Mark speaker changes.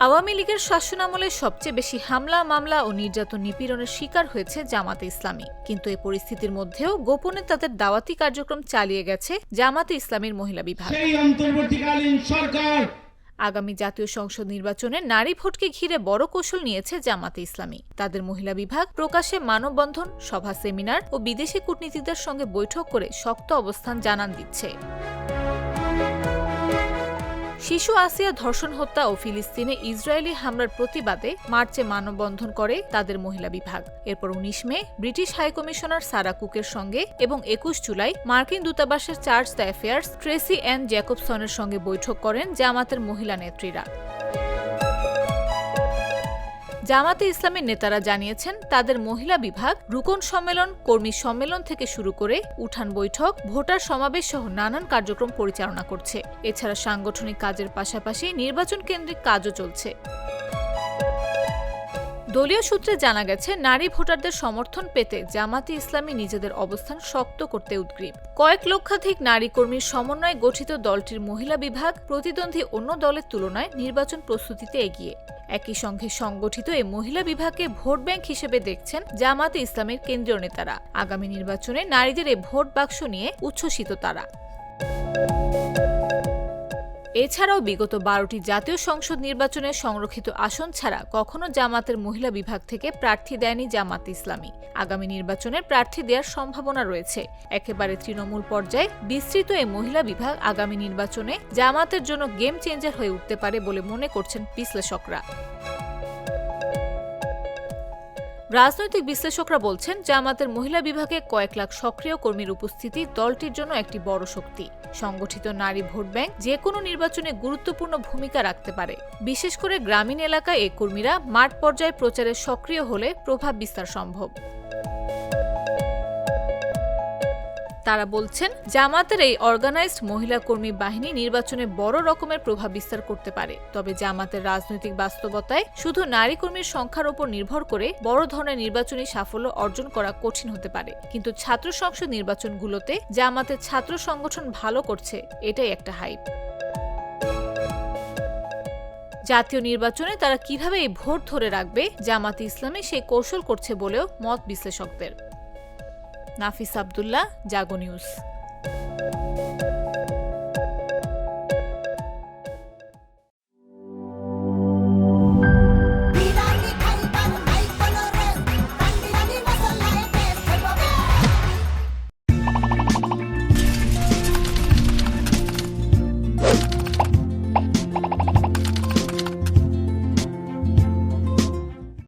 Speaker 1: আওয়ামী লীগের শাসনামলে সবচেয়ে বেশি হামলা, মামলা ও নির্যাতন নিপীড়নের শিকার হয়েছে জামাতে ইসলামী। কিন্তু এই পরিস্থিতির মধ্যেও গোপনে তাদের দাওয়াতি কার্যক্রম চালিয়ে গেছে জামাতে ইসলামীর মহিলা বিভাগ। আগামী জাতীয় সংসদ নির্বাচনে নারী ভোটকে ঘিরে বড় কৌশল নিয়েছে জামাতে ইসলামী। তাদের মহিলা বিভাগ প্রকাশ্যে মানববন্ধন, সভা, সেমিনার ও বিদেশি কূটনীতিকদের সঙ্গে বৈঠক করে শক্ত অবস্থান জানান দিচ্ছে। শিশু আসিয়া ধর্ষণ হত্যা ও ফিলিস্তিনে ইসরায়েলি হামলার প্রতিবাদে মার্চে মানববন্ধন করে তাদের মহিলা বিভাগ। এরপর ১৯ মে ব্রিটিশ হাইকমিশনার সারা কুকের সঙ্গে এবং ২১ জুলাই মার্কিন দূতাবাসের charge the affairs Tracey Ann জ্যাকবসনের সঙ্গে বৈঠক করেন জামাতের মহিলা নেত্রীরা। জামাতে ইসলামের নেতারা জানিয়েছেন, তাদের মহিলা বিভাগ রুকন সম্মেলন, কর্মী সম্মেলন থেকে শুরু করে উঠান বৈঠক, ভোটার সমাবেশ সহ নানান কার্যক্রম পরিচালনা করছে। এছাড়া সাংগঠনিক কাজের পাশাপাশি নির্বাচন কেন্দ্রিক কাজও চলছে। দলীয় সূত্রে জানা গেছে, নারী ভোটারদের সমর্থন পেতে জামাতে ইসলামী নিজেদের অবস্থান শক্ত করতে উদ্গ্রীব। কয়েক লক্ষাধিক নারী কর্মীর সমন্বয়ে গঠিত দলটির মহিলা বিভাগ প্রতিদ্বন্দ্বী অন্য দলের তুলনায় নির্বাচন প্রস্তুতিতে এগিয়ে। একই সঙ্গে সংগঠিত এই মহিলা বিভাগকে ভোট ব্যাংক হিসেবে দেখছেন জামাতে ইসলামের কেন্দ্রীয় নেতারা। আগামী নির্বাচনে নারীদের এই ভোট বাক্স নিয়ে উচ্ছ্বসিত তারা। এছাড়াও বিগত ১২টি জাতীয় সংসদ নির্বাচনের সংরক্ষিত আসন ছাড়া কখনো জামাতের মহিলা বিভাগ থেকে প্রার্থী দেয়নি জামাতে ইসলামী। আগামী নির্বাচনের প্রার্থী দেওয়ার সম্ভাবনা রয়েছে। একেবারে তৃণমূল পর্যায়ে বিস্তৃত এই মহিলা বিভাগ আগামী নির্বাচনে জামাতের জন্য গেম চেঞ্জার হয়ে উঠতে পারে বলে মনে করছেন বিশ্লেষকরা। রাজনৈতিক বিশ্লেষকরা বলছেন, জামাতের মহিলা বিভাগে কয়েক লাখ সক্রিয় কর্মীর উপস্থিতি দলটির জন্য একটি বড় শক্তি। সংগঠিত নারী ভোট ব্যাংক যে কোনো নির্বাচনে গুরুত্বপূর্ণ ভূমিকা রাখতে পারে। বিশেষ করে গ্রামীণ এলাকায় এই কর্মীরা মাঠ পর্যায়ে প্রচারে সক্রিয় হলে প্রভাব বিস্তার সম্ভব। তারা বলছেন, জামাতের এই অর্গানাইজড মহিলা কর্মী বাহিনী নির্বাচনে বড় রকমের প্রভাব বিস্তার করতে পারে। তবে জামাতের রাজনৈতিক বাস্তবতায় শুধু নারী কর্মীর সংখ্যার উপর নির্ভর করে বড় ধরনের নির্বাচনী সাফল্য অর্জন করা কঠিন হতে পারে। কিন্তু ছাত্র সংসদ নির্বাচনগুলোতে জামাতের ছাত্র সংগঠন ভালো করছে, এটাই একটা হাইপ। জাতীয় নির্বাচনে তারা কিভাবে এই ভোট ধরে রাখবে, জামাতে ইসলামী সেই কৌশল করছে বলেও মত বিশ্লেষকদের। নাফিস আব্দুল্লাহ, জাগো নিউজ।